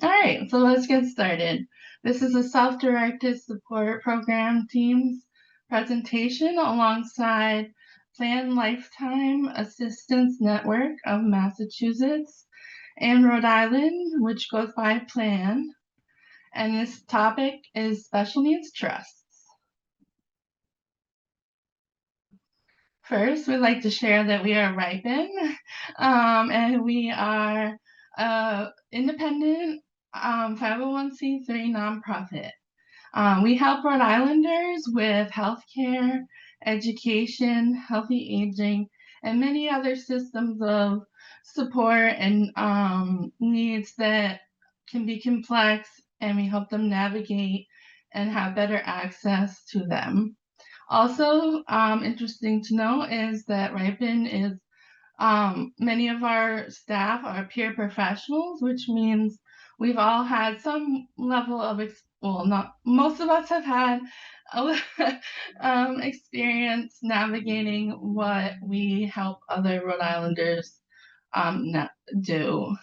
All right, so let's get started. This is a self-directed support program team's presentation alongside Plan Lifetime Assistance Network of Massachusetts and Rhode Island, which goes by Plan. And this topic is special needs trusts. First, we'd like to share that we are Ripen, and we are independent 501c3 nonprofit. We help Rhode Islanders with healthcare, education, healthy aging, and many other systems of support and needs that can be complex, and we help them navigate and have better access to them. Also, interesting to know is that Ripen is many of our staff are peer professionals, which means we've all had some level of, well, not most of us have had experience navigating what we help other Rhode Islanders do.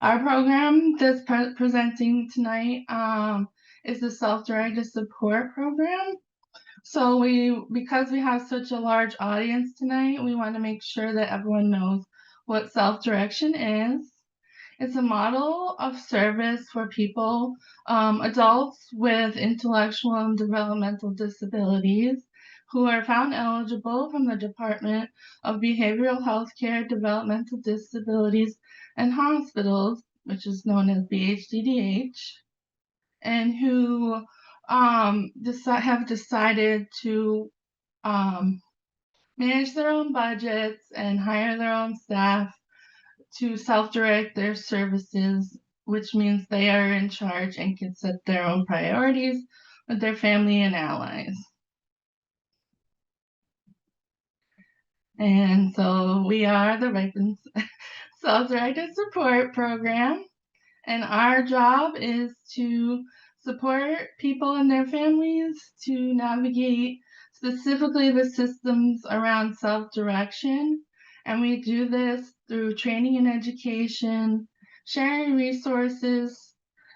Our program that's presenting tonight is the self-directed support program. So because we have such a large audience tonight, we want to make sure that everyone knows what self-direction is. It's a model of service for people, adults with intellectual and developmental disabilities who are found eligible from the Department of Behavioral Healthcare, Developmental Disabilities, and Hospitals, which is known as BHDDH, and who have decided to manage their own budgets and hire their own staff to self-direct their services, which means they are in charge and can set their own priorities with their family and allies. And so we are the Ripen Self-Directed Support Program, and our job is to support people and their families to navigate specifically the systems around self-direction. And we do this through training and education, sharing resources,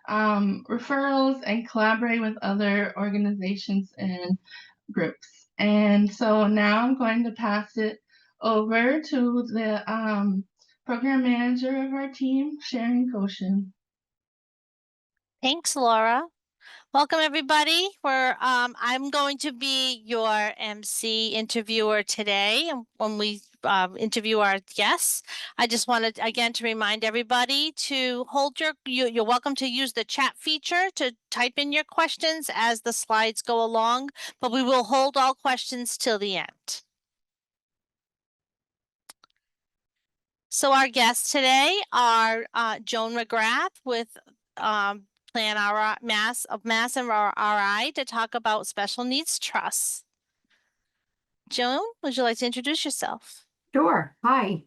referrals, and collaborate with other organizations and groups. And so now I'm going to pass it over to the program manager of our team, Sharon Goshen. Thanks, Laura. Welcome, everybody. I'm going to be your MC interviewer today when we interview our guests. I just wanted, again, to remind everybody to hold you're welcome to use the chat feature to type in your questions as the slides go along, but we will hold all questions till the end. So our guests today are Joan McGrath with Plan Mass and RI to talk about special needs trusts. Joan, would you like to introduce yourself? Sure. Hi,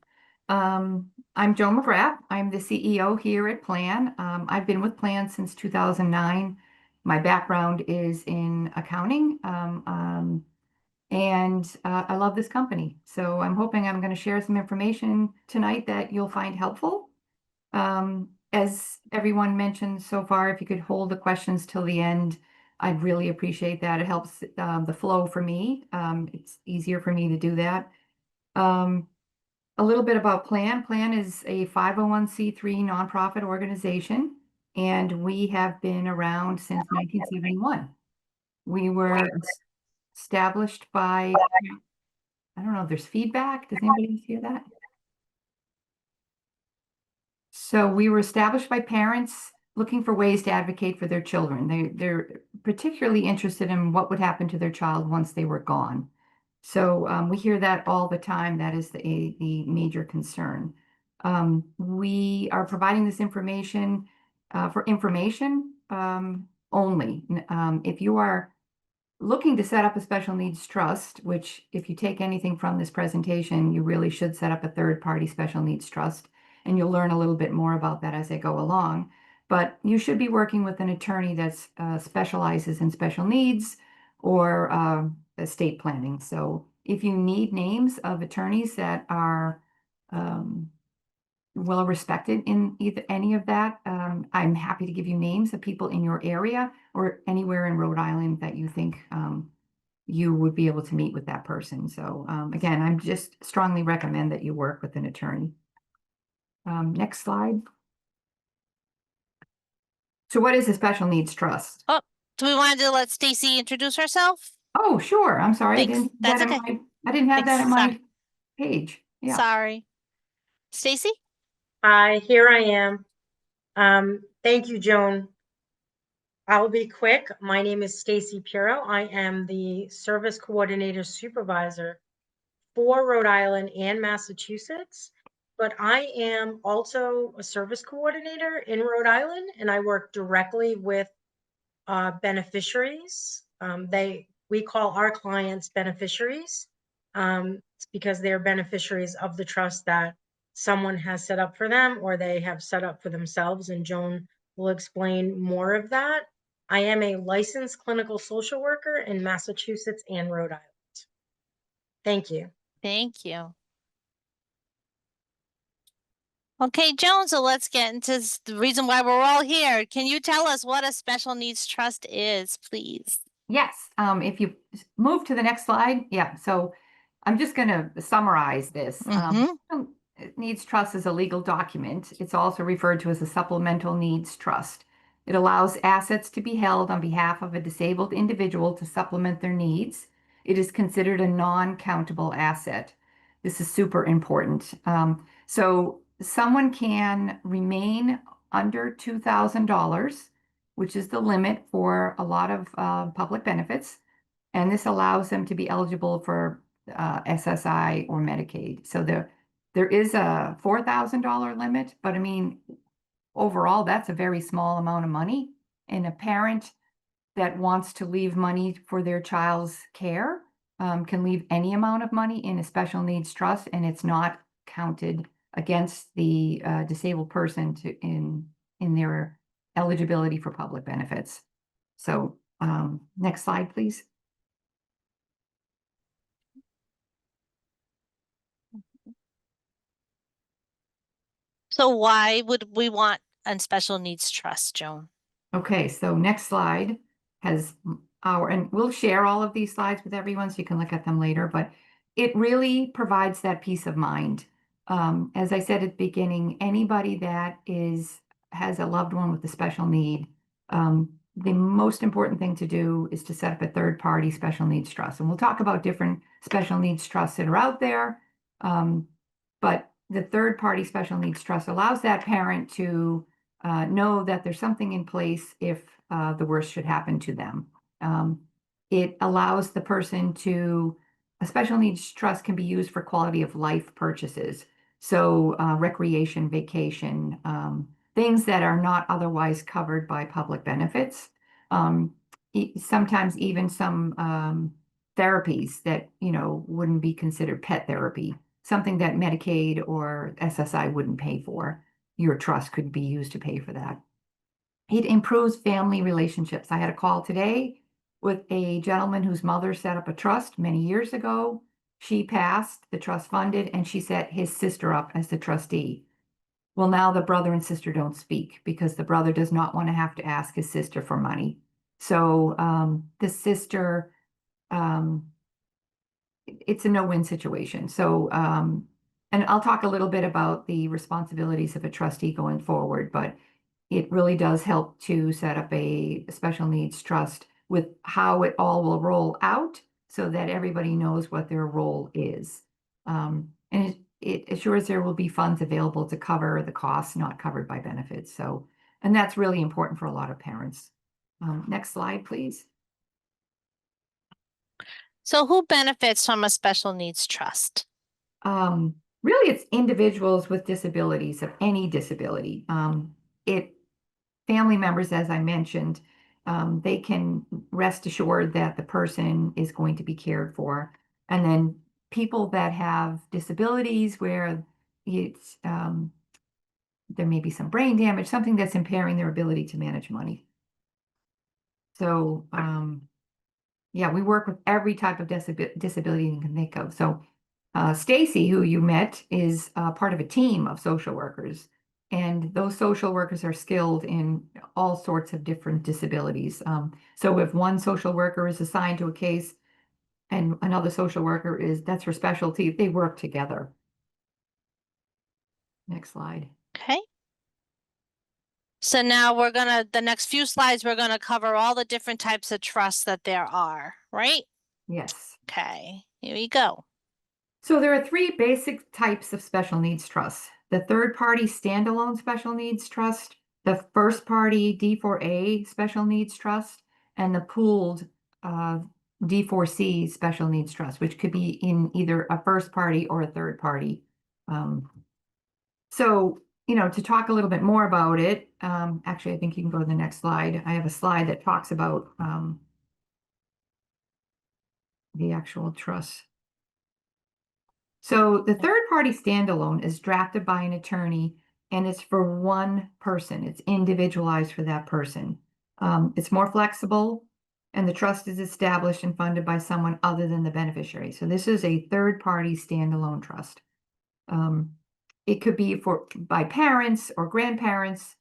I'm Joan McGrath. I'm the CEO here at Plan. I've been with Plan since 2009. My background is in accounting, and I love this company. So I'm hoping I'm going to share some information tonight that you'll find helpful. As everyone mentioned so far, if you could hold the questions till the end, I'd really appreciate that. It helps the flow for me. It's easier for me to do that. A little bit about Plan. Plan is a 501c3 nonprofit organization, and we have been around since 1971. We were established by, I don't know if there's feedback. Does anybody hear that? So we were established by parents looking for ways to advocate for their children. They're particularly interested in what would happen to their child once they were gone. So we hear that all the time. That is the major concern. We are providing this information for information only. If you are looking to set up a special needs trust, which if you take anything from this presentation, you really should set up a third-party special needs trust, and you'll learn a little bit more about that as I go along. But you should be working with an attorney that specializes in special needs or estate planning. So if you need names of attorneys that are well respected in either any of that. I'm happy to give you names of people in your area or anywhere in Rhode Island that you think you would be able to meet with that person. So again, I'm just strongly recommend that you work with an attorney. Next slide. So what is a special needs trust? Oh, do we want to let Stacy introduce herself? Oh, sure. I'm sorry. Thanks. That's okay. I didn't have that in Thanks. my page. Yeah. Sorry. Stacy? Hi, here I am. Thank you, Joan. I'll be quick. My name is Stacy Puro. I am the Service Coordinator Supervisor for Rhode Island and Massachusetts, but I am also a service coordinator in Rhode Island, and I work directly with beneficiaries. We call our clients beneficiaries. It's because they're beneficiaries of the trust that someone has set up for them or they have set up for themselves. And Joan will explain more of that. I am a licensed clinical social worker in Massachusetts and Rhode Island. Thank you. Thank you. Okay, Joan, so let's get into the reason why we're all here. Can you tell us what a special needs trust is, please? Yes. If you move to the next slide. Yeah. So I'm just going to summarize this. Special Needs trust is a legal document. It's also referred to as a supplemental needs trust. It allows assets to be held on behalf of a disabled individual to supplement their needs. It is considered a non-countable asset. This is super important. So someone can remain under $2,000, which is the limit for a lot of public benefits. And this allows them to be eligible for SSI or Medicaid. So there is a $4,000 limit, but I mean, overall, that's a very small amount of money. And a parent that wants to leave money for their child's care can leave any amount of money in a special needs trust, and it's not counted against the disabled person in their eligibility for public benefits. So next slide, please. So why would we want a special needs trust, Joan? Okay, so next slide has and we'll share all of these slides with everyone so you can look at them later, but it really provides that peace of mind. As I said at the beginning, anybody that has a loved one with a special need, the most important thing to do is to set up a third-party special needs trust. And we'll talk about different special needs trusts that are out there, but the third-party special needs trust allows that parent to know that there's something in place if the worst should happen to them. It allows the person a special needs trust can be used for quality of life purchases. So recreation, vacation, things that are not otherwise covered by public benefits. Sometimes even some therapies that, wouldn't be considered pet therapy, something that Medicaid or SSI wouldn't pay for. Your trust could be used to pay for that. It improves family relationships. I had a call today with a gentleman whose mother set up a trust many years ago. She passed, the trust funded, and she set his sister up as the trustee. Well, now the brother and sister don't speak because the brother does not want to have to ask his sister for money. So the sister, it's a no-win situation. So, and I'll talk a little bit about the responsibilities of a trustee going forward, but it really does help to set up a special needs trust with how it all will roll out so that everybody knows what their role is. And it assures there will be funds available to cover the costs not covered by benefits. So, and that's really important for a lot of parents. Next slide, please. So who benefits from a special needs trust? Really, it's individuals with disabilities of any disability. Family members, as I mentioned, they can rest assured that the person is going to be cared for. And then people that have disabilities where it's there may be some brain damage, something that's impairing their ability to manage money. So yeah, we work with every type of disability you can think of. So Stacy, who you met, is part of a team of social workers. And those social workers are skilled in all sorts of different disabilities. So if one social worker is assigned to a case and another social worker that's her specialty, they work together. Next slide. Okay. So now the next few slides, we're gonna cover all the different types of trusts that there are, right? Yes. Okay, here we go. So there are three basic types of special needs trusts: the third-party standalone special needs trust, the first-party D4A special needs trust, and the pooled D4C special needs trust, which could be in either a first party or a third party. So, to talk a little bit more about it, actually, I think you can go to the next slide. I have a slide that talks about the actual trust. So the third-party standalone is drafted by an attorney, and it's for one person. It's individualized for that person. It's more flexible, and the trust is established and funded by someone other than the beneficiary. So this is a third-party standalone trust. It could be by parents or grandparents.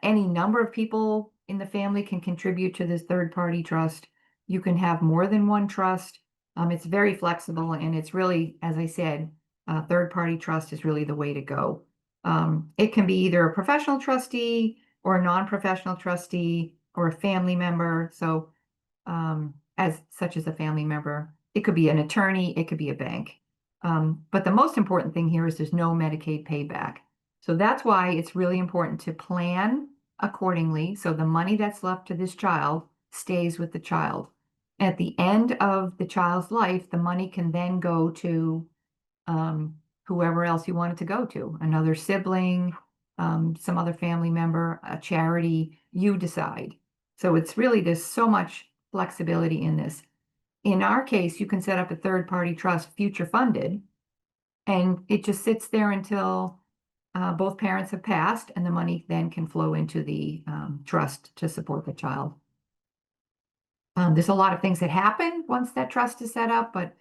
Any number of people in the family can contribute to this third-party trust. You can have more than one trust. It's very flexible, and it's really, as I said, third-party trust is really the way to go. It can be either a professional trustee or a non-professional trustee or a family member. So such as a family member, it could be an attorney, it could be a bank. But the most important thing here is there's no Medicaid payback. So that's why it's really important to plan accordingly. So the money that's left to this child stays with the child. At the end of the child's life, the money can then go to whoever else you want it to go to, another sibling, some other family member, a charity, you decide. So there's so much flexibility in this. In our case, you can set up a third-party trust, future funded, and it just sits there until both parents have passed, and the money then can flow into the trust to support the child. There's a lot of things that happen once that trust is set up, but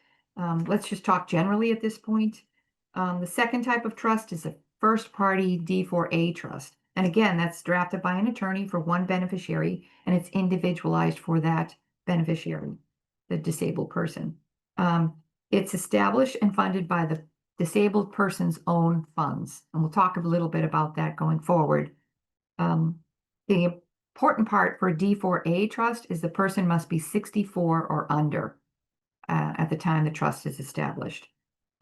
let's just talk generally at this point. The second type of trust is a first-party D4A trust. And again, that's drafted by an attorney for one beneficiary, and it's individualized for that beneficiary, the disabled person. It's established and funded by the disabled person's own funds. And we'll talk a little bit about that going forward. The important part for a D4A trust is the person must be 64 or under at the time the trust is established.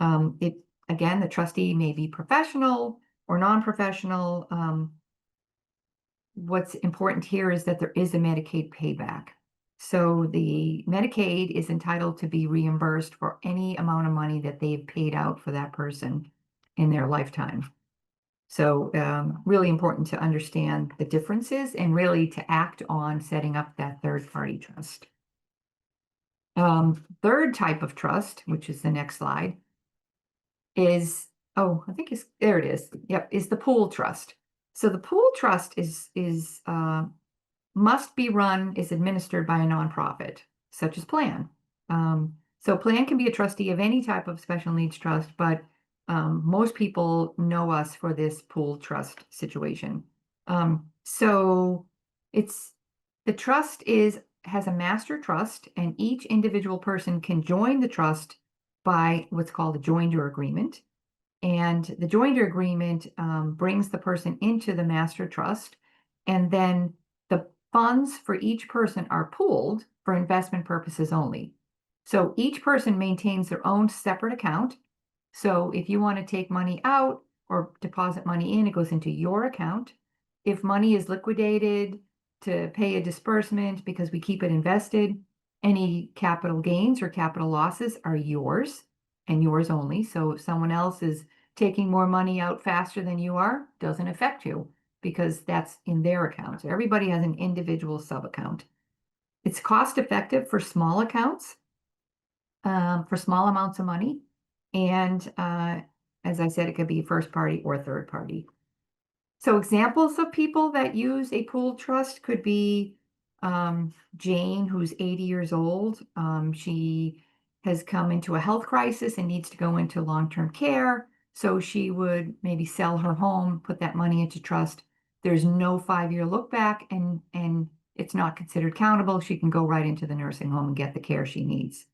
Again, the trustee may be professional or non-professional. What's important here is that there is a Medicaid payback. So the Medicaid is entitled to be reimbursed for any amount of money that they've paid out for that person in their lifetime. So really important to understand the differences and really to act on setting up that third-party trust. Third type of trust, which is the next slide, is, there it is. Yep, is the pool trust. So the pool trust is administered by a nonprofit, such as Plan. So Plan can be a trustee of any type of special needs trust, but most people know us for this pool trust situation. So the trust has a master trust, and each individual person can join the trust by what's called a joinder agreement. And the joinder agreement brings the person into the master trust, and then the funds for each person are pooled for investment purposes only. So each person maintains their own separate account. So if you want to take money out or deposit money in, it goes into your account. If money is liquidated to pay a disbursement because we keep it invested, any capital gains or capital losses are yours and yours only. So if someone else is taking more money out faster than you are, doesn't affect you because that's in their account. So everybody has an individual sub-account. It's cost effective for small accounts, for small amounts of money. And as I said, it could be first party or third party. So examples of people that use a pooled trust could be Jane, who's 80 years old. She has come into a health crisis and needs to go into long-term care. So she would maybe sell her home, put that money into trust. There's no 5-year look back, and it's not considered countable. She can go right into the nursing home and get the care she needs,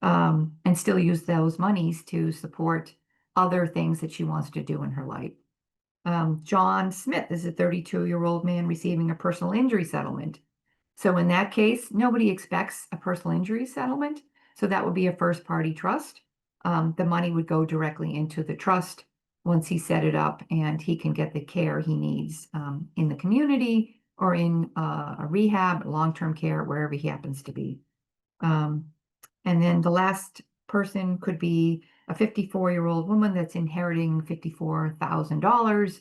and still use those monies to support other things that she wants to do in her life. John Smith is a 32-year-old man receiving a personal injury settlement. So in that case, nobody expects a personal injury settlement. So that would be a first-party trust. The money would go directly into the trust once he set it up, and he can get the care he needs in the community or in a rehab, long-term care, wherever he happens to be. And then the last person could be a 54-year-old woman that's inheriting $54,000.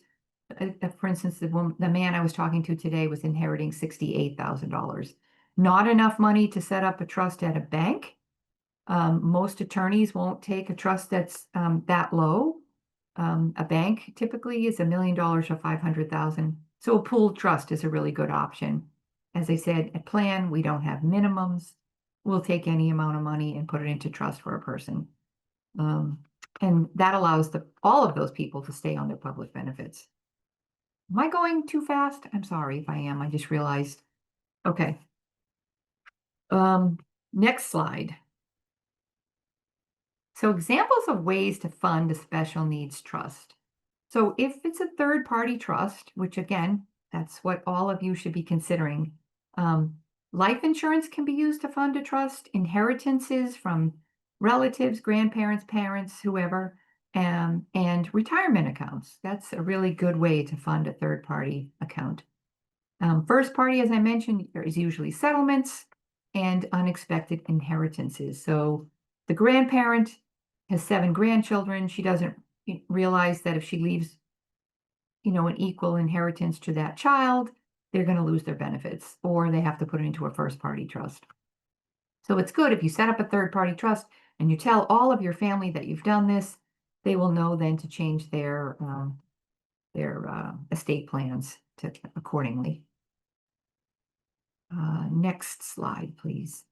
For instance, the man I was talking to today was inheriting $68,000. Not enough money to set up a trust at a bank. Most attorneys won't take a trust that's that low. A bank typically is $1 million or $500,000. So a pooled trust is a really good option. As I said, at Plan, we don't have minimums. We'll take any amount of money and put it into trust for a person. And that allows all of those people to stay on their public benefits. Am I going too fast? I'm sorry if I am. I just realized. Okay. Next slide. So examples of ways to fund a special needs trust. So if it's a third-party trust, which again, that's what all of you should be considering. Life insurance can be used to fund a trust, inheritances from relatives, grandparents, parents, whoever, and retirement accounts. That's a really good way to fund a third-party account. First party, as I mentioned, is usually settlements and unexpected inheritances. So the grandparent has 7 grandchildren. She doesn't realize that if she leaves, an equal inheritance to that child, they're going to lose their benefits, or they have to put it into a first party trust. So it's good if you set up a third party trust and you tell all of your family that you've done this. They will know then to change their estate plans accordingly. Next slide, please.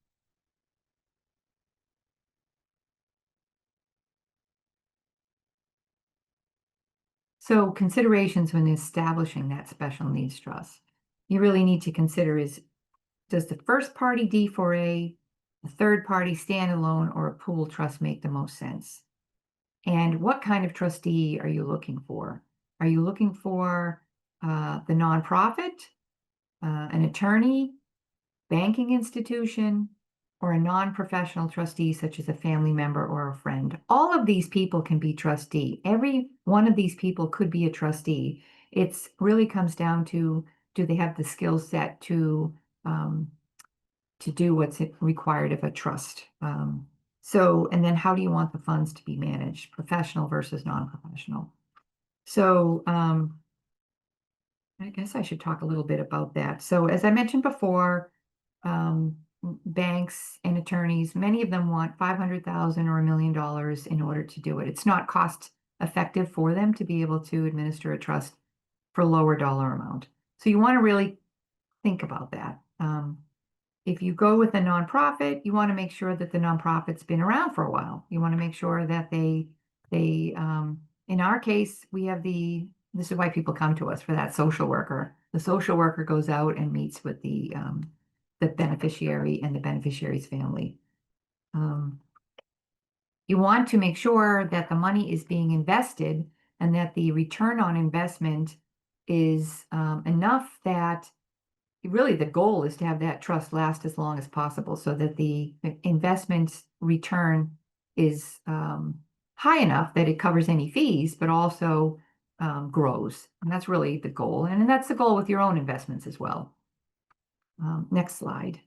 So considerations when establishing that special needs trust. You really need to consider does the first party D4A, a third party standalone, or a pool trust make the most sense? And what kind of trustee are you looking for? Are you looking for the nonprofit, an attorney, banking institution, or a non-professional trustee such as a family member or a friend? All of these people can be trustee. Every one of these people could be a trustee. It really comes down to, do they have the skill set to do what's required of a trust? And then how do you want the funds to be managed, professional versus non-professional? So I guess I should talk a little bit about that. So as I mentioned before, banks and attorneys, many of them want $500,000 or $1 million in order to do it. It's not cost effective for them to be able to administer a trust for a lower dollar amount. So you want to really think about that. If you go with a nonprofit, you want to make sure that the nonprofit's been around for a while. You want to make sure that they in our case, we have this is why people come to us for that social worker. The social worker goes out and meets with the beneficiary and the beneficiary's family. You want to make sure that the money is being invested and that the return on investment is enough that really the goal is to have that trust last as long as possible, so that the investment return is high enough that it covers any fees, but also grows. And that's really the goal. And that's the goal with your own investments as well. Next slide.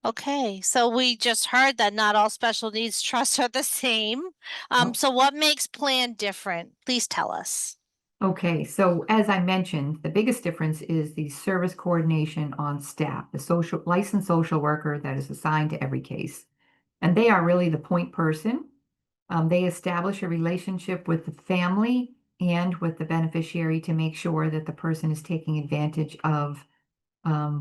Okay, so we just heard that not all special needs trusts are the same. Oh. So what makes Plan different? Please tell us. Okay, so as I mentioned, the biggest difference is the service coordination on staff, the licensed social worker that is assigned to every case. And they are really the point person. They establish a relationship with the family and with the beneficiary to make sure that the person is taking advantage of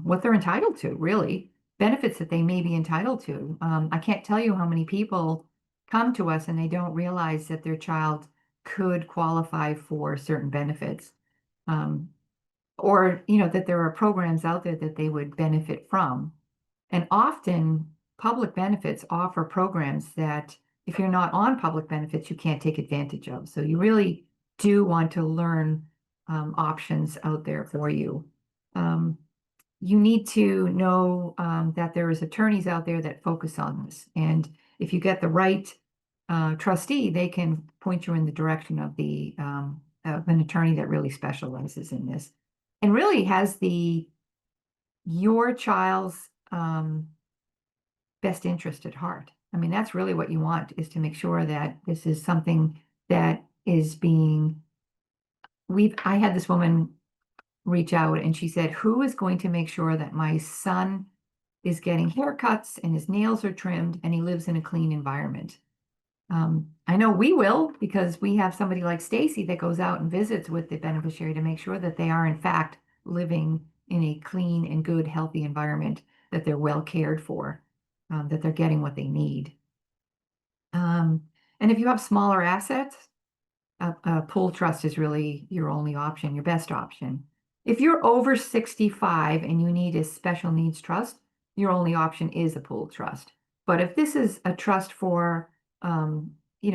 what they're entitled to, really. benefits that they may be entitled to. I can't tell you how many people come to us and they don't realize that their child could qualify for certain benefits. Or, that there are programs out there that they would benefit from. And often public benefits offer programs that if you're not on public benefits, you can't take advantage of. So you really do want to learn options out there for you. You need to know that there is attorneys out there that focus on this. And if you get the right trustee, they can point you in the direction of of an attorney that really specializes in this and really has your child's best interest at heart. I mean, that's really what you want, is to make sure that this is something that is I had this woman reach out and she said, who is going to make sure that my son is getting haircuts and his nails are trimmed and he lives in a clean environment? I know we will, because we have somebody like Stacy that goes out and visits with the beneficiary to make sure that they are in fact living in a clean and good, healthy environment, that they're well cared for, that they're getting what they need. And if you have smaller assets, a pool trust is really your only option, your best option. If you're over 65 and you need a special needs trust, your only option is a pool trust. But if this is a trust for,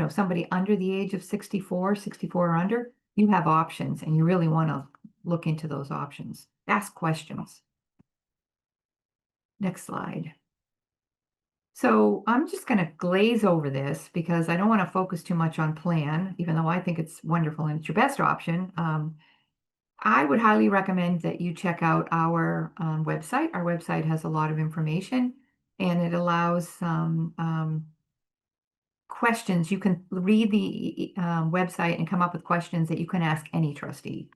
somebody under the age of 64 or under, you have options and you really want to look into those options. Ask questions. Next slide. So I'm just going to glaze over this because I don't want to focus too much on plan, even though I think it's wonderful and it's your best option. I would highly recommend that you check out our website. Our website has a lot of information and it allows some questions. You can read the website and come up with questions that you can ask any trustee.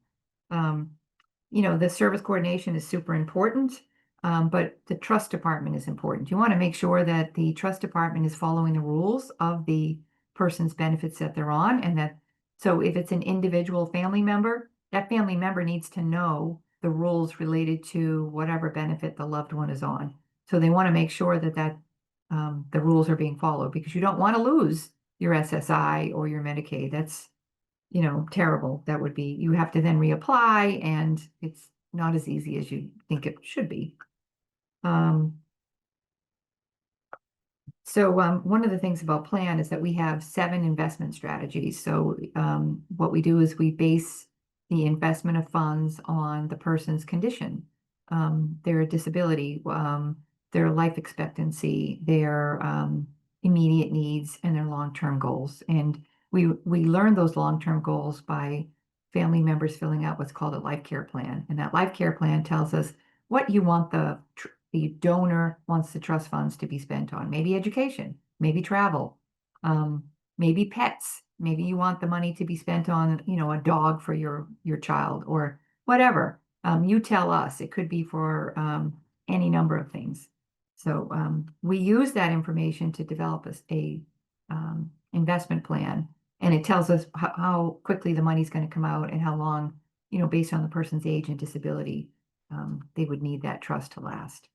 The service coordination is super important. But the trust department is important. You want to make sure that the trust department is following the rules of the person's benefits that they're on. So if it's an individual family member, that family member needs to know the rules related to whatever benefit the loved one is on. So they want to make sure that the rules are being followed, because you don't want to lose your SSI or your Medicaid. That's, terrible. That would be, you have to then reapply, and it's not as easy as you think it should be. So one of the things about plan is that we have 7 investment strategies. So what we do is we base the investment of funds on the person's condition, their disability, their life expectancy, their immediate needs, and their long-term goals. And we learn those long-term goals by family members filling out what's called a life care plan. And that life care plan tells us what you want the donor wants the trust funds to be spent on. Maybe education, maybe travel, maybe pets. Maybe you want the money to be spent on, a dog for your child or whatever. You tell us. It could be for any number of things. So we use that information to develop a investment plan, and it tells us how quickly the money's going to come out and how long, based on the person's age and disability, they would need that trust to last.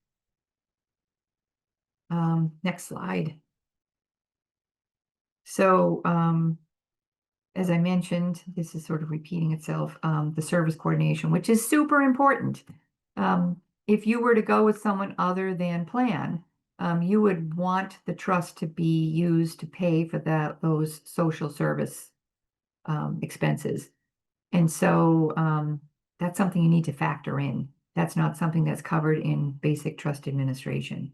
Next slide. So, as I mentioned, this is sort of repeating itself, the service coordination, which is super important. If you were to go with someone other than plan, you would want the trust to be used to pay for those social service expenses. And so that's something you need to factor in. That's not something that's covered in basic trust administration.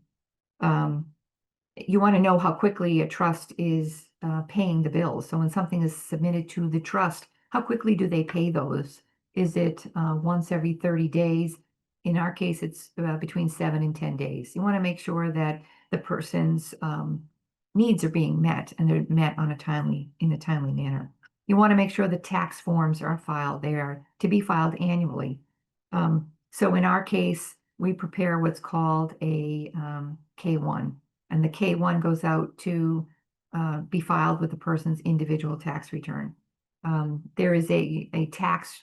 You want to know how quickly a trust is paying the bills. So when something is submitted to the trust, how quickly do they pay those? Is it once every 30 days? In our case, it's between 7 and 10 days. You want to make sure that the person's needs are being met, and they're met in a timely manner. You want to make sure the tax forms are filed. They are to be filed annually. So in our case, we prepare what's called a K1, and the K1 goes out to be filed with the person's individual tax return. There is a tax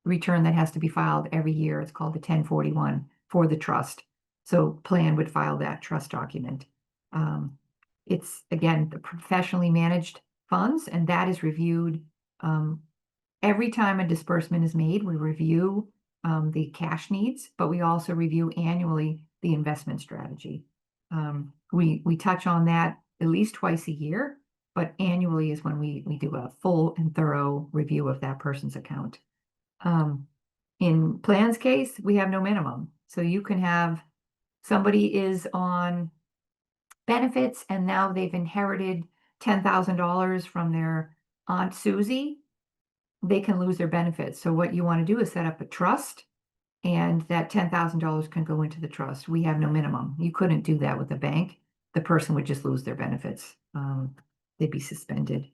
return that has to be filed every year. It's called the 1041 for the trust. So plan would file that trust document. It's, again, the professionally managed funds, and that is reviewed every time a disbursement is made. We review the cash needs, but we also review annually the investment strategy. We touch on that at least twice a year, but annually is when we do a full and thorough review of that person's account. In plan's case, we have no minimum. So you can have somebody is on benefits and now they've inherited $10,000 from their Aunt Susie. They can lose their benefits. So what you want to do is set up a trust, and that $10,000 can go into the trust. We have no minimum. You couldn't do that with a bank. The person would just lose their benefits. They'd be suspended.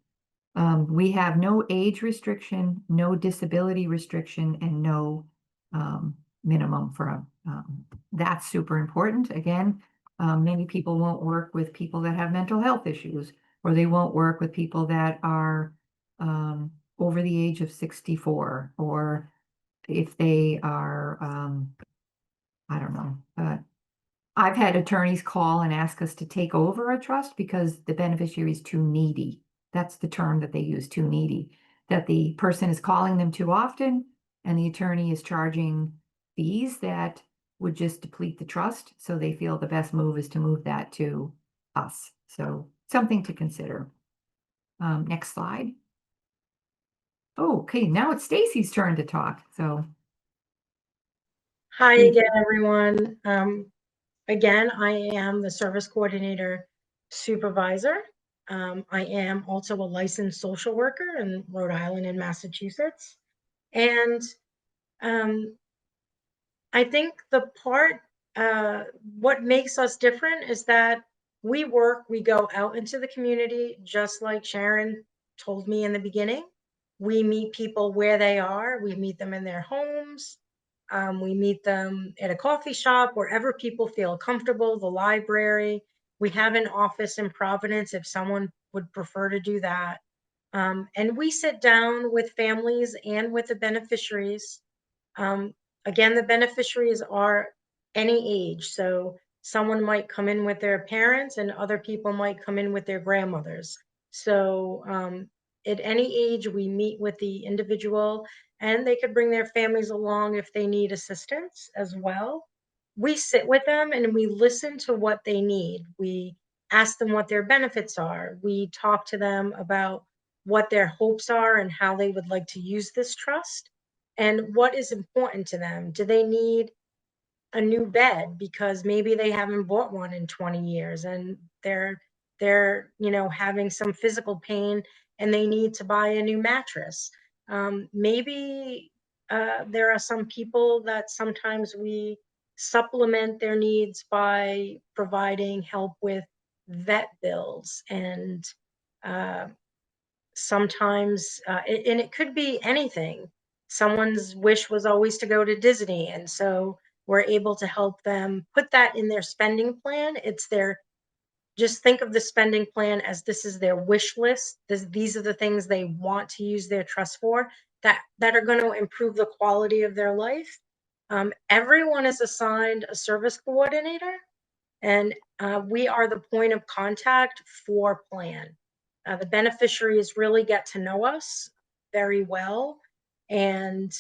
We have no age restriction, no disability restriction, and no minimum for that's super important. Again, many people won't work with people that have mental health issues, or they won't work with people that are over the age of 64, or if they are, I don't know. I've had attorneys call and ask us to take over a trust because the beneficiary is too needy. That's the term that they use, too needy, that the person is calling them too often and the attorney is charging fees that would just deplete the trust. So they feel the best move is to move that to us. So something to consider. Next slide. Okay, now it's Stacy's turn to talk. So Hi again, everyone. Again, I am the service coordinator supervisor. I am also a licensed social worker in Rhode Island and Massachusetts. And I think the part, what makes us different is that we go out into the community, just like Sharon told me in the beginning. We meet people where they are. We meet them in their homes. We meet them at a coffee shop, wherever people feel comfortable, the library. We have an office in Providence if someone would prefer to do that. And we sit down with families and with the beneficiaries. Again, the beneficiaries are any age. So someone might come in with their parents and other people might come in with their grandmothers. So at any age, we meet with the individual and they could bring their families along if they need assistance as well. We sit with them and we listen to what they need. We ask them what their benefits are. We talk to them about what their hopes are and how they would like to use this trust and what is important to them. Do they need a new bed because maybe they haven't bought one in 20 years and they're having some physical pain and they need to buy a new mattress? Maybe there are some people that sometimes we supplement their needs by providing help with vet bills, and sometimes and it could be anything. Someone's wish was always to go to Disney, and so we're able to help them put that in their spending plan. Just think of the spending plan as this is their wish list. These are the things they want to use their trust for that are going to improve the quality of their life. Everyone is assigned a service coordinator, and we are the point of contact for plan. The beneficiaries really get to know us very well, and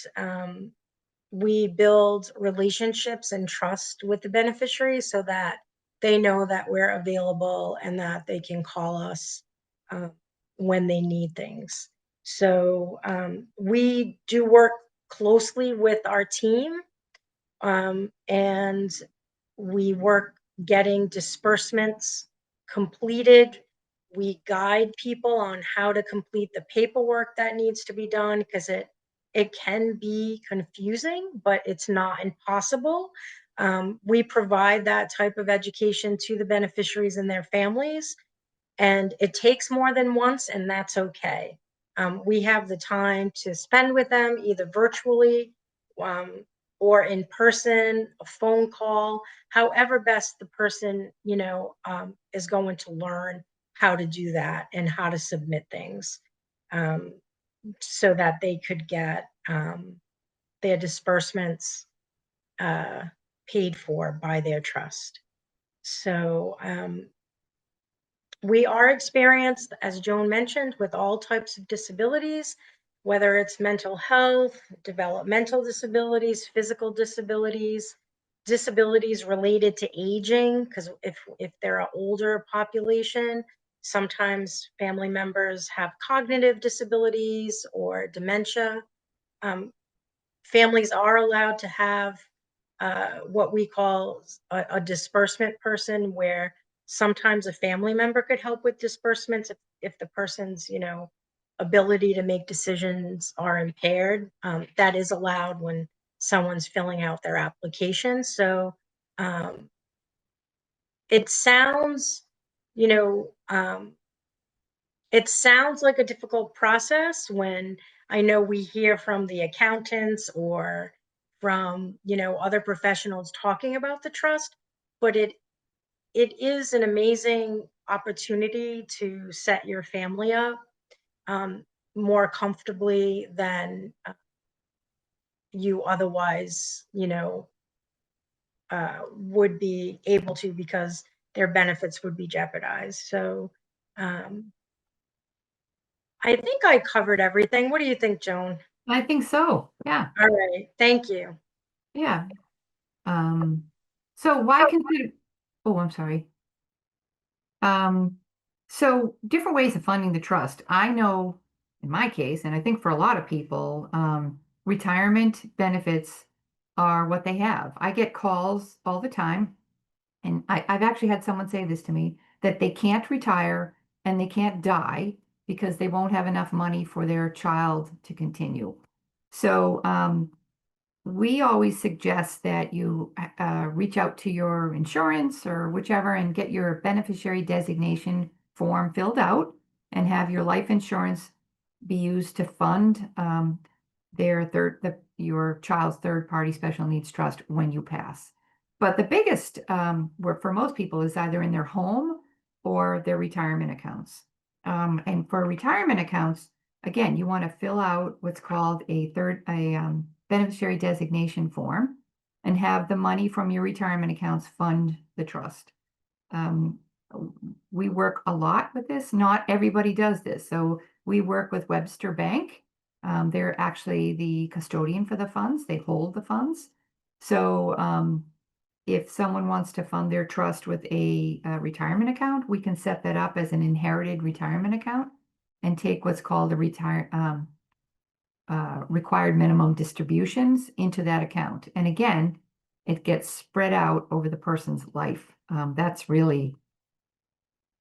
we build relationships and trust with the beneficiaries so that they know that we're available and that they can call us when they need things. So we do work closely with our team, and we work getting disbursements completed. We guide people on how to complete the paperwork that needs to be done, because it can be confusing, but it's not impossible. We provide that type of education to the beneficiaries and their families, and it takes more than once, and that's okay. We have the time to spend with them, either virtually or in person, a phone call, however best the person, is going to learn how to do that and how to submit things, so that they could get their disbursements paid for by their trust. So we are experienced, as Joan mentioned, with all types of disabilities, whether it's mental health, developmental disabilities, physical disabilities, disabilities related to aging, because if they're an older population, sometimes family members have cognitive disabilities or dementia. Families are allowed to have what we call a disbursement person, where sometimes a family member could help with disbursements if the person's, ability to make decisions are impaired. That is allowed when someone's filling out their application. So it sounds, you know, it sounds like a difficult process when I know we hear from the accountants or from, other professionals talking about the trust, but it is an amazing opportunity to set your family up more comfortably than you otherwise, would be able to, because their benefits would be jeopardized. So I think I covered everything. What do you think, Joan? I think so. Yeah. All right. Thank you. Yeah. So why consider, oh, I'm sorry. So different ways of funding the trust. I know in my case, and I think for a lot of people, retirement benefits are what they have. I get calls all the time, and I've actually had someone say this to me, that they can't retire and they can't die because they won't have enough money for their child to continue. So we always suggest that you reach out to your insurance or whichever and get your beneficiary designation form filled out and have your life insurance be used to fund your child's third-party special needs trust when you pass. But the biggest work for most people is either in their home or their retirement accounts. And for retirement accounts, again, you want to fill out what's called a beneficiary designation form and have the money from your retirement accounts fund the trust. We work a lot with this. Not everybody does this. So we work with Webster Bank. They're actually the custodian for the funds. They hold the funds. So if someone wants to fund their trust with a retirement account, we can set that up as an inherited retirement account and take what's called a required minimum distributions into that account. And again, it gets spread out over the person's life. That's really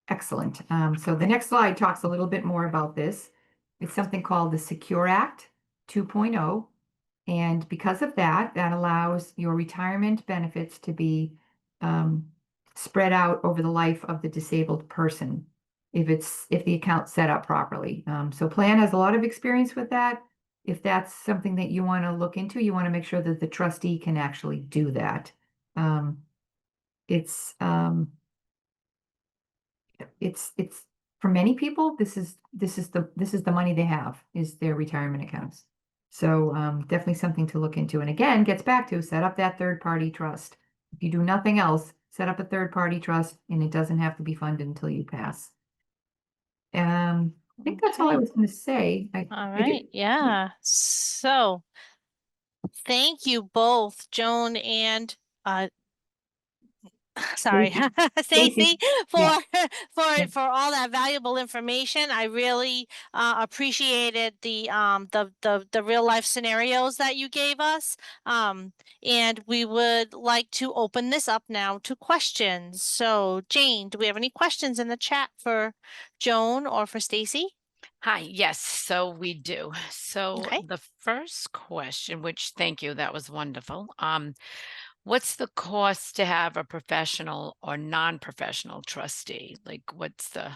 excellent. So the next slide talks a little bit more about this. It's something called the Secure Act 2.0. And because of that, that allows your retirement benefits to be spread out over the life of the disabled person if the account's set up properly. So Plan has a lot of experience with that. If that's something that you want to look into, you want to make sure that the trustee can actually do that. It's for many people, this is the money they have, is their retirement accounts. So definitely something to look into. And again, gets back to set up that third-party trust. If you do nothing else, set up a third-party trust, and it doesn't have to be funded until you pass. I think that's all I Okay. was going to say. All right. Yeah. So thank you both, Joan and sorry, Stacy, for Yeah. for all that valuable information. I really appreciated the real life scenarios that you gave us. And we would like to open this up now to questions. So, Jane, do we have any questions in the chat for Joan or for Stacy? Hi, yes, so we do. So Okay. the first question, which thank you, that was wonderful. What's the cost to have a professional or non-professional trustee? Like, what's the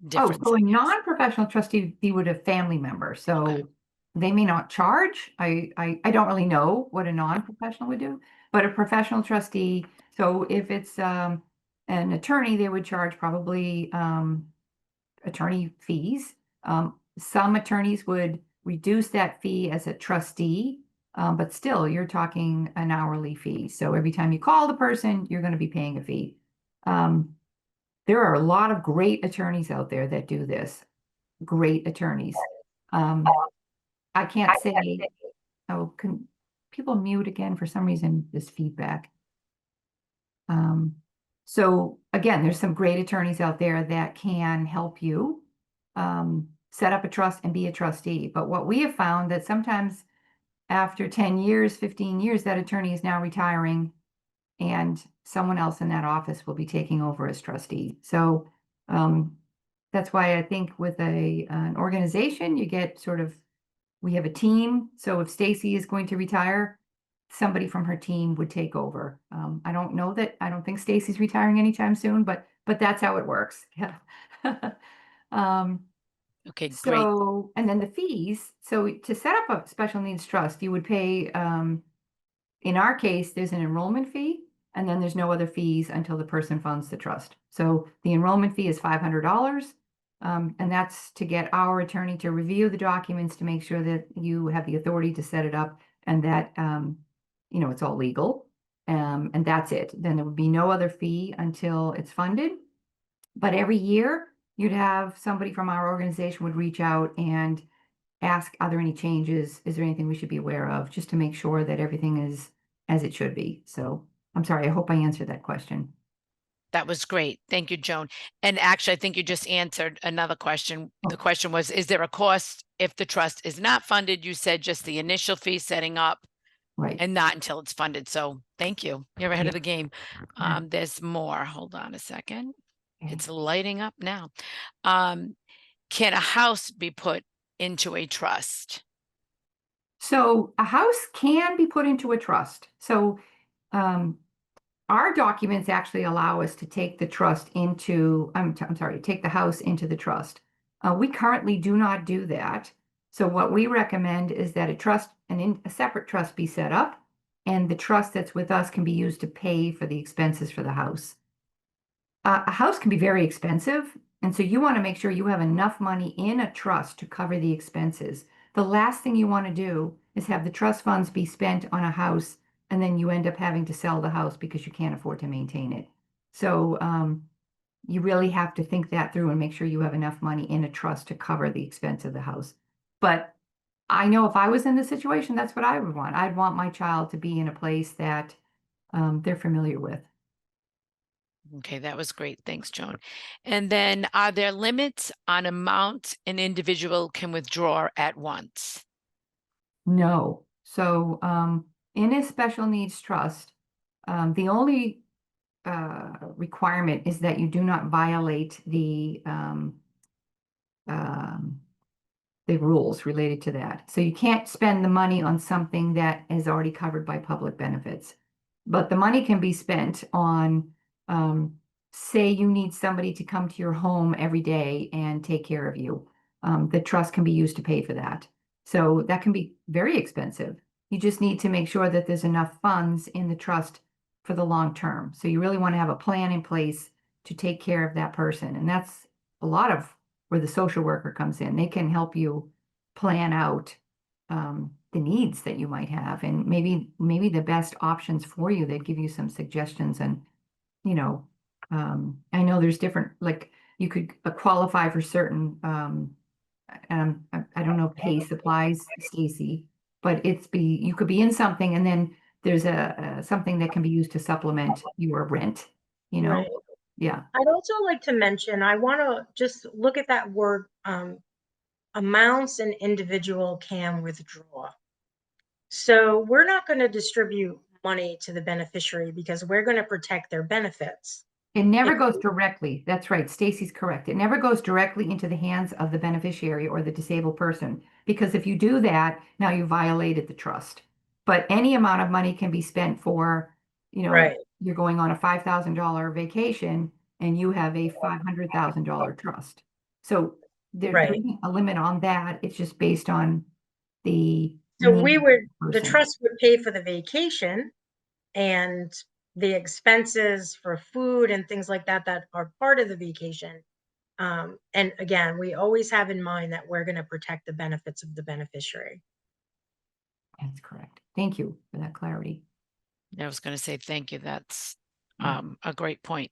difference? So I a guess? non-professional trustee be with a family member. So they may not charge. I don't really know what a non-professional would do, but a professional trustee. So if it's an attorney, they would charge probably attorney fees. Some attorneys would reduce that fee as a trustee But still, you're talking an hourly fee. So every time you call the person, you're going to be paying a fee. There are a lot of great attorneys out there that do this. Great attorneys. I can't say, oh, can people mute again? For some reason, this feedback. So again, there's some great attorneys out there that can help you set up a trust and be a trustee. But what we have found that sometimes after 10 years, 15 years, that attorney is now retiring and someone else in that office will be taking over as trustee. So that's why I think with an organization, you get sort of, we have a team. So if Stacy is going to retire, somebody from her team would take over. I don't think Stacy's retiring anytime soon, but that's how it works. Yeah. Okay, great. So, and then the fees. So to set up a special needs trust, you would pay, in our case, there's an enrollment fee, and then there's no other fees until the person funds the trust. So the enrollment fee is $500. And that's to get our attorney to review the documents to make sure that you have the authority to set it up and that, it's all legal. And that's it. Then there would be no other fee until it's funded. But every year you'd have somebody from our organization would reach out and ask, are there any changes? Is there anything we should be aware of? Just to make sure that everything is as it should be. So I'm sorry, I hope I answered that question. That was great. Thank you, Joan. And actually, I think you just answered another question. The question was, is there a cost if the trust is not funded? You said just the initial fee setting up Right. and not until it's funded. So thank you. You're ahead of the game. Yeah. There's more. Hold on a second. Okay. It's lighting up now. Can a house be put into a trust? So a house can be put into a trust. So our documents actually allow us to take the trust into, take the house into the trust. We currently do not do that. So what we recommend is that a separate trust be set up, and the trust that's with us can be used to pay for the expenses for the house. A house can be very expensive, and so you want to make sure you have enough money in a trust to cover the expenses. The last thing you want to do is have the trust funds be spent on a house and then you end up having to sell the house because you can't afford to maintain it. So you really have to think that through and make sure you have enough money in a trust to cover the expense of the house. But I know if I was in this situation, that's what I would want. I'd want my child to be in a place that they're familiar with. Okay, that was great. Thanks, Joan. And then are there limits on amount an individual can withdraw at once? No. So in a special needs trust, the only requirement is that you do not violate the rules related to that. So you can't spend the money on something that is already covered by public benefits. But the money can be spent on, say you need somebody to come to your home every day and take care of you. The trust can be used to pay for that. So that can be very expensive. You just need to make sure that there's enough funds in the trust for the long term. So you really want to have a plan in place to take care of that person. And that's a lot of where the social worker comes in. They can help you plan out the needs that you might have and maybe the best options for you. They'd give you some suggestions. And I know there's different, like you could qualify for certain I don't know if pay supplies, Stacy, but you could be in something and then there's something that can be used to supplement your rent, Right. Yeah. I'd also like to mention, I want to just look at that word, amounts an individual can withdraw. So we're not going to distribute money to the beneficiary because we're going to protect their benefits. It never goes directly. That's right. Stacy's correct. It never goes directly into the hands of the beneficiary or the disabled person, because if you do that, now you violated the trust. But any amount of money can be spent for, Right. you're going on a $5,000 vacation and you have a $500,000 trust. So there isn't a limit on that. It's just based on the So need of the the person. trust would pay for the vacation and the expenses for food and things like that that are part of the vacation. And again, we always have in mind that we're going to protect the benefits of the beneficiary. That's correct. Thank you for that clarity. I was going to say thank you. That's Yeah. a great point.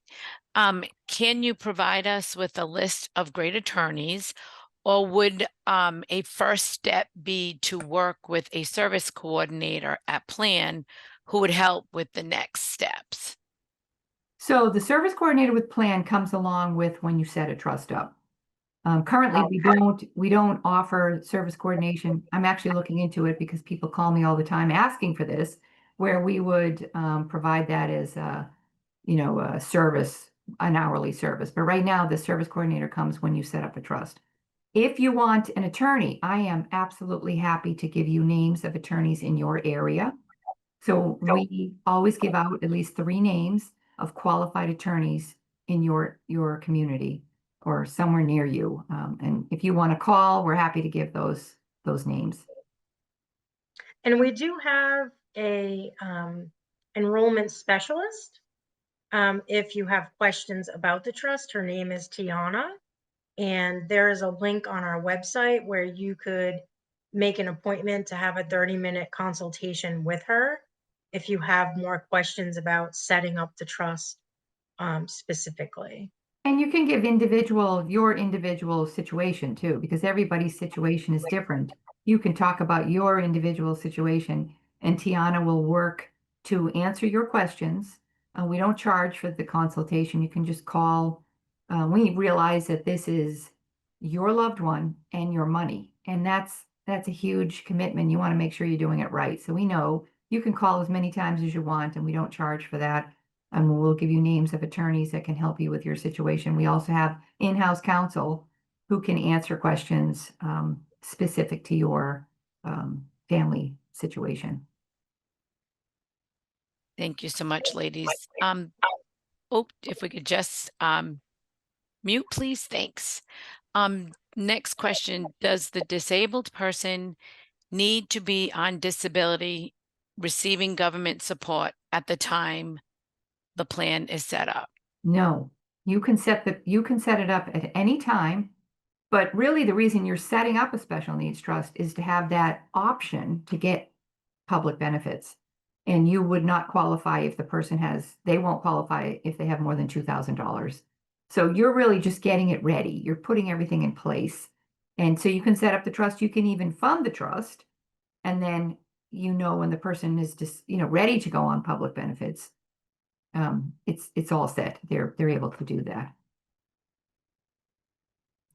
Can you provide us with a list of great attorneys, or would a first step be to work with a service coordinator at Plan who would help with the next steps? So the service coordinator with plan comes along with when you set a trust up. Currently, we don't offer service coordination. I'm actually looking into it because people call me all the time asking for this, where we would provide that as a, a service, an hourly service. But right now, the service coordinator comes when you set up a trust. If you want an attorney, I am absolutely happy to give you names of attorneys in your area. So we always give out at least 3 names of qualified attorneys in your community or somewhere near you. And if you want to call, we're happy to give those names. And we do have a enrollment specialist. If you have questions about the trust, her name is Tiana. And there is a link on our website where you could make an appointment to have a 30-minute consultation with her if you have more questions about setting up the trust specifically. And you can give your individual situation too, because everybody's situation is different. You can talk about your individual situation, and Tiana will work to answer your questions. We don't charge for the consultation. You can just call. We realize that this is your loved one and your money, and that's a huge commitment. You want to make sure you're doing it right. So we know you can call as many times as you want, and we don't charge for that. We'll give you names of attorneys that can help you with your situation. We also have in-house counsel who can answer questions specific to your family situation. Thank you so much, ladies. If we could just mute, please. Thanks. Next question, does the disabled person need to be on disability receiving government support at the time the plan is set up? No, you can set it up at any time, but really the reason you're setting up a special needs trust is to have that option to get public benefits. And you would not qualify if the person they won't qualify if they have more than $2,000. So you're really just getting it ready. You're putting everything in place. And so you can set up the trust. You can even fund the trust. And then, when the person is just, ready to go on public benefits, it's all set. They're able to do that.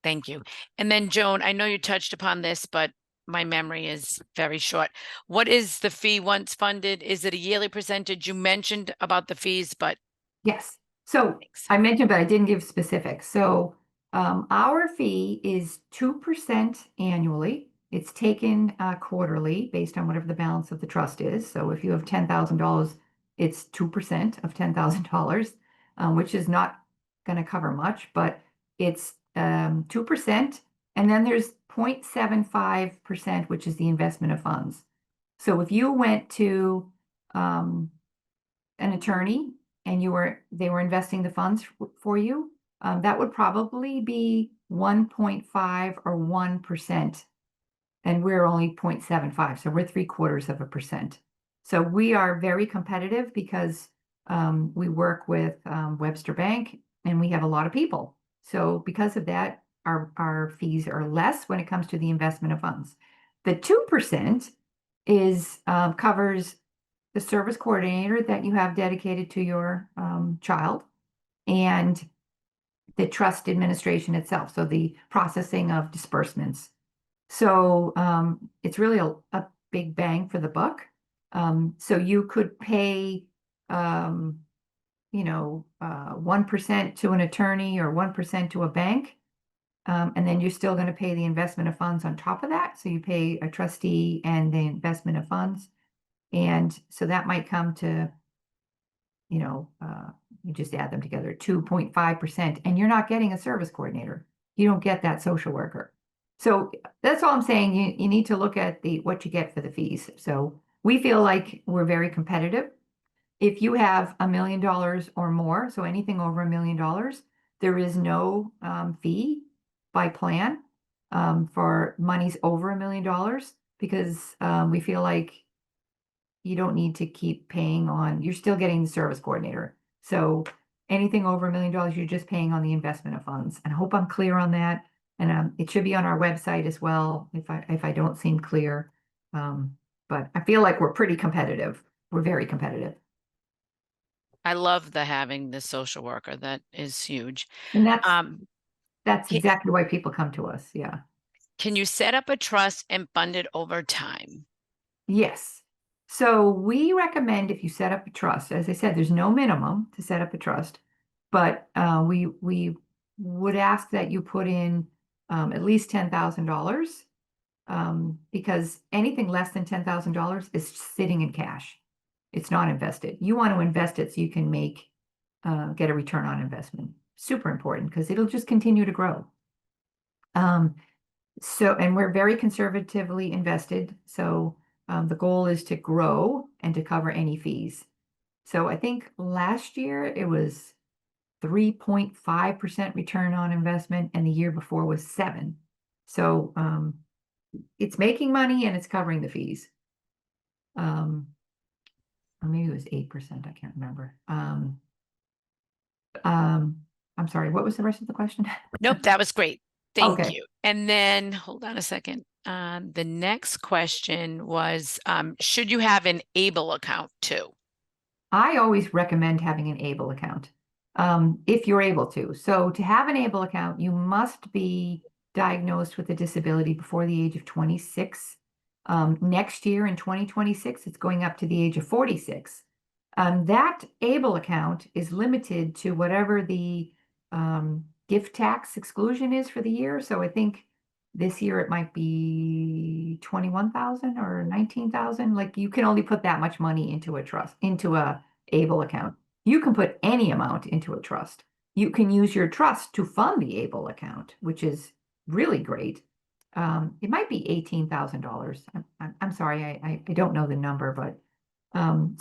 Thank you. And then Joan, I know you touched upon this, but my memory is very short. What is the fee once funded? Is it a yearly percentage? You mentioned about the fees, but Yes. So thanks. I mentioned, but I didn't give specifics. So our fee is 2% annually. It's taken quarterly based on whatever the balance of the trust is. So if you have $10,000, it's 2% of $10,000, which is not going to cover much, but it's 2%. And then there's 0.75%, which is the investment of funds. So if you went to an attorney and they were investing the funds for you, that would probably be 1.5 or 1%. And we're only 0.75. So we're 0.75%. So we are very competitive because we work with Webster Bank and we have a lot of people. So because of that, our fees are less when it comes to the investment of funds. The 2% covers the service coordinator that you have dedicated to your child and the trust administration itself. So the processing of disbursements. So it's really a big bang for the buck. So you could pay, 1% to an attorney or 1% to a bank. And then you're still going to pay the investment of funds on top of that. So you pay a trustee and the investment of funds. And so that might come to, you just add them together, 2.5%, and you're not getting a service coordinator. You don't get that social worker. So that's all I'm saying. You need to look at what you get for the fees. So we feel like we're very competitive. If you have $1 million or more, so anything over $1 million, there is no fee by plan for monies over $1 million. because we feel like you don't need to keep paying on, you're still getting the service coordinator. So anything over $1 million, you're just paying on the investment of funds. And I hope I'm clear on that. And it should be on our website as well if I don't seem clear. But I feel like we're pretty competitive. We're very competitive. I love the having the social worker. That is huge. And that's Can- exactly why people come to us. Yeah. Can you set up a trust and fund it over time? Yes. So we recommend if you set up a trust, as I said, there's no minimum to set up a trust, but we would ask that you put in at least $10,000 because anything less than $10,000 is sitting in cash. It's not invested. You want to invest it so you can get a return on investment. Super important because it'll just continue to grow. And we're very conservatively invested. So the goal is to grow and to cover any fees. So I think last year it was 3.5% return on investment, and the year before was 7%. So it's making money and it's covering the fees. Or maybe it was 8%. I can't remember. I'm sorry. What was the rest of the question? Nope, that was great. Thank Okay. you. And then hold on a second. The next question was, should you have an ABLE account too? I always recommend having an ABLE account if you're able to. So to have an ABLE account, you must be diagnosed with a disability before the age of 26. Next year in 2026, it's going up to the age of 46. That ABLE account is limited to whatever the gift tax exclusion is for the year. So I think this year it might be 21,000 or 19,000. Like you can only put that much money into a trust, into a ABLE account. You can put any amount into a trust. You can use your trust to fund the ABLE account, which is really great. It might be $18,000. I'm sorry, I don't know the number, but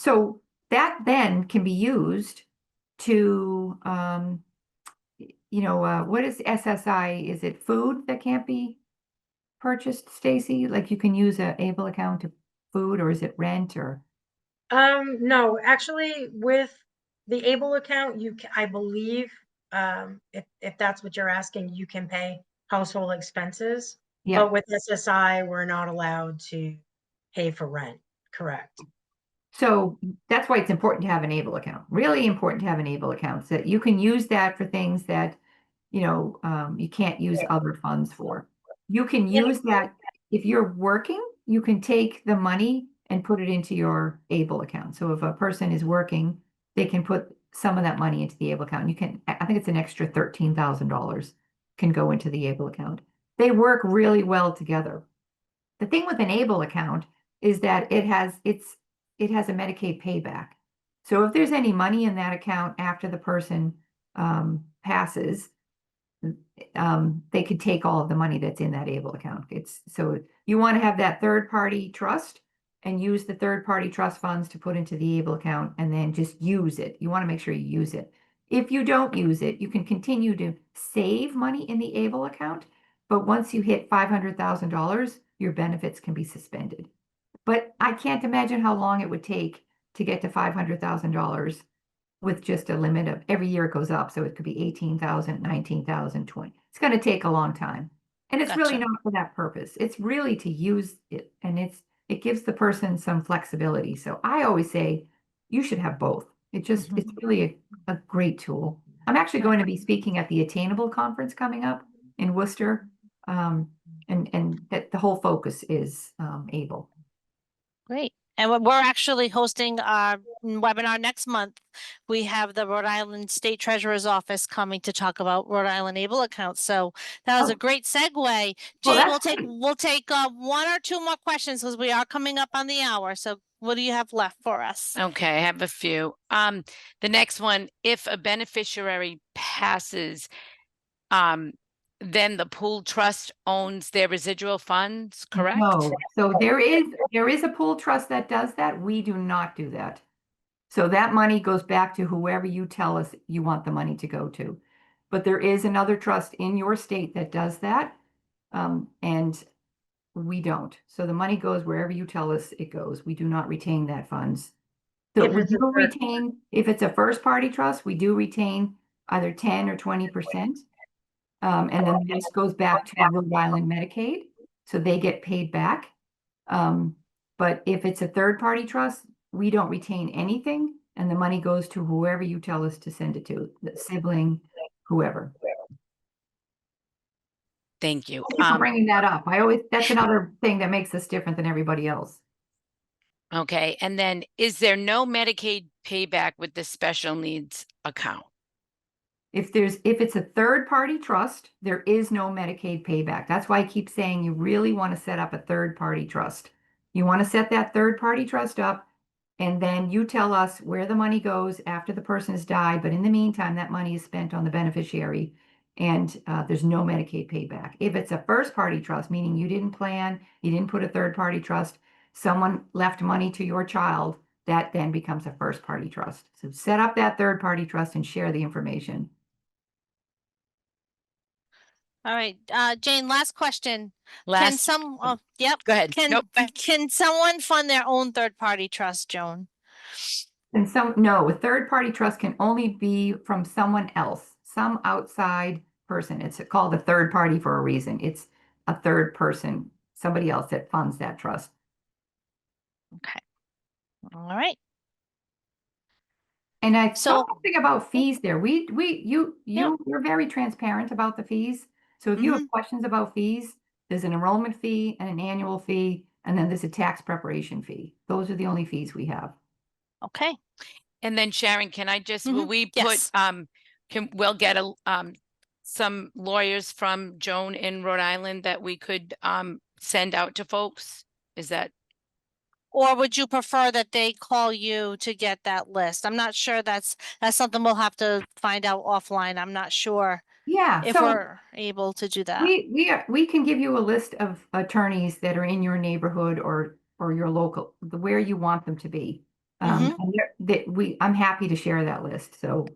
so that then can be used to what is SSI? Is it food that can't be purchased, Stacy? Like you can use a ABLE account to food, or is it rent or? No, actually with the ABLE account, I believe, if that's what you're asking, you can pay household expenses. Yeah. But with SSI, we're not allowed to pay for rent. Correct. So that's why it's important to have an ABLE account. Really important to have an ABLE account so that you can use that for things that, you can't use other funds for. You can use that if you're working, you can take the money and put it into your ABLE account. So if a person is working, they can put some of that money into the ABLE account. I think it's an extra $13,000 can go into the ABLE account. They work really well together. The thing with an ABLE account is that it has a Medicaid payback. So if there's any money in that account after the person passes, they could take all of the money that's in that ABLE account. So you want to have that third party trust and use the third party trust funds to put into the ABLE account and then just use it. You want to make sure you use it. If you don't use it, you can continue to save money in the ABLE account, but once you hit $500,000, your benefits can be suspended. But I can't imagine how long it would take to get to $500,000 with just a limit of every year it goes up. So it could be 18,000, 19,000, 20. It's going to take a long time. And it's really Gotcha. not for that purpose. It's really to use it. And it gives the person some flexibility. So I always say you should have both. It's really a great tool. I'm actually going to be speaking at the Attainable Conference coming up in Worcester. And that the whole focus is ABLE. Great. And we're actually hosting our webinar next month. We have the Rhode Island State Treasurer's Office coming to talk about Rhode Island ABLE accounts. So that was a great segue. Well, Jane, that's we'll take one or two more questions because we are coming up on the hour. So what do you have left for us? Okay, I have a few. The next one, if a beneficiary passes, then the pool trust owns their residual funds, correct? No. So there is a pool trust that does that. We do not do that. So that money goes back to whoever you tell us you want the money to go to. But there is another trust in your state that does that. And we don't. So the money goes wherever you tell us it goes. We do not retain that funds. So If we it's a do third- retain, if it's a first party trust, we do retain either 10 or 20%. And then this goes back to Rhode Island Medicaid, so they get paid back. But if it's a third party trust, we don't retain anything, and the money goes to whoever you tell us to send it to, the sibling, whoever. Thank you. Thank you for bringing that up. That's another thing that makes us different than everybody else. Okay, and then is there no Medicaid payback with the special needs account? If it's a third party trust, there is no Medicaid payback. That's why I keep saying you really want to set up a third party trust. You want to set that third party trust up, and then you tell us where the money goes after the person has died. But in the meantime, that money is spent on the beneficiary, and there's no Medicaid payback. If it's a first party trust, meaning you didn't plan, you didn't put a third party trust, someone left money to your child, that then becomes a first party trust. So set up that third party trust and share the information. All right, Jane, last question. Can Last, yep. go ahead. Can, Nope, go ahead. can someone fund their own third-party trust, Joan? And no, a third party trust can only be from someone else, some outside person. It's called a third party for a reason. It's a third person, somebody else that funds that trust. Okay. All right. And I So- saw something about fees there. You're very transparent about the fees. So if you have questions about fees, there's an enrollment fee and an annual fee, and then there's a tax preparation fee. Those are the only fees we have. Okay. And then Sharon, can I just, will we put, Yes. we'll get some lawyers from Joan in Rhode Island that we could send out to folks? Is that? Or would you prefer that they call you to get that list? I'm not sure that's something we'll have to find out offline. I'm not sure Yeah, if so we're able to do that. we can give you a list of attorneys that are in your neighborhood or your local, where you want them to be. And I'm happy to share that list. So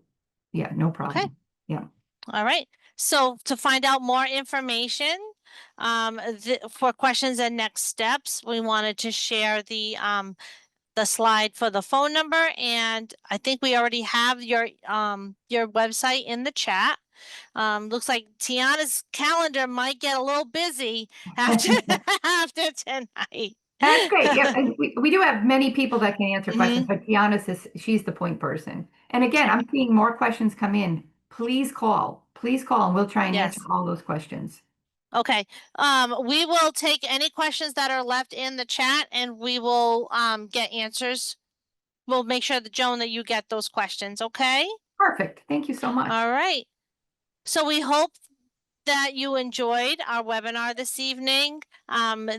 yeah, no problem. Okay. Yeah. All right. So to find out more information, for questions and next steps, we wanted to share the slide for the phone number, and I think we already have your website in the chat. Looks like Tiana's calendar might get a little busy after after tonight. That's great. Yeah, and we do have many people that can answer questions, but Tiana says she's the point person. And again, I'm seeing more questions come in. Please call, and we'll try and answer all those questions. Okay. We will take any questions that are left in the chat, and we will get answers. We'll make sure that Joan, that you get those questions. Okay. Perfect. Thank you so much. All right. So we hope that you enjoyed our webinar this evening.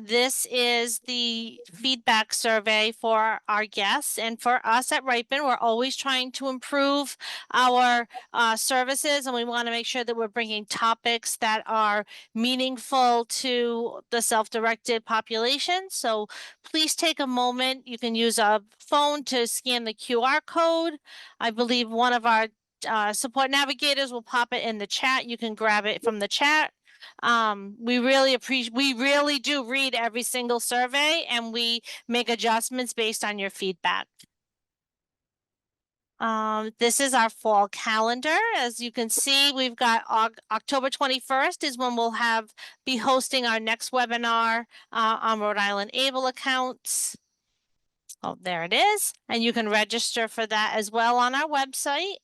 This is the feedback survey for our guests, and for us at Ripen, we're always trying to improve our services, and we want to make sure that we're bringing topics that are meaningful to the self-directed population. So please take a moment. You can use a phone to scan the QR code. I believe one of our support navigators will pop it in the chat. You can grab it from the chat. We really do read every single survey, and we make adjustments based on your feedback. This is our fall calendar. As you can see, we've got October 21st is when we'll be hosting our next webinar on Rhode Island Able accounts. Oh, there it is. And you can register for that as well on our website.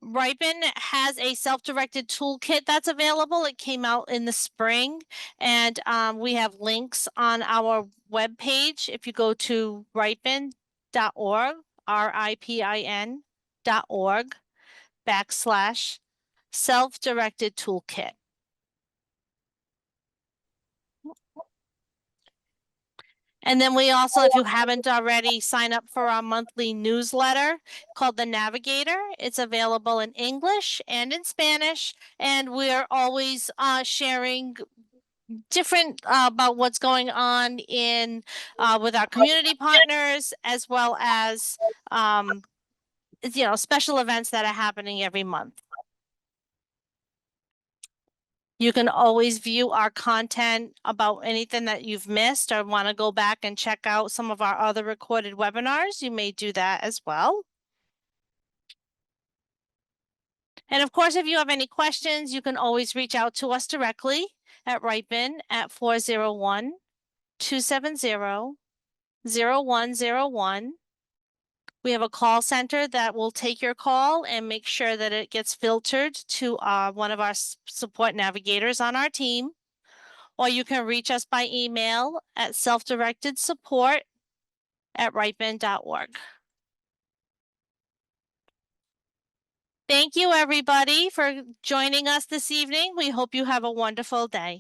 Ripen has a self-directed toolkit that's available. It came out in the spring, and we have links on our webpage. If you go to ripin.org, RIPIN.org/self-directed toolkit. And then we also, if you haven't already, sign up for our monthly newsletter called The Navigator. It's available in English and in Spanish, and we're always sharing different about what's going on in with our community partners, as well as special events that are happening every month. You can always view our content about anything that you've missed or want to go back and check out some of our other recorded webinars. You may do that as well. And of course, if you have any questions, you can always reach out to us directly at Ripon at 401-270-0101. We have a call center that will take your call and make sure that it gets filtered to one of our support navigators on our team. Or you can reach us by email at self-directed support@ripon.org. Thank you, everybody, for joining us this evening. We hope you have a wonderful day.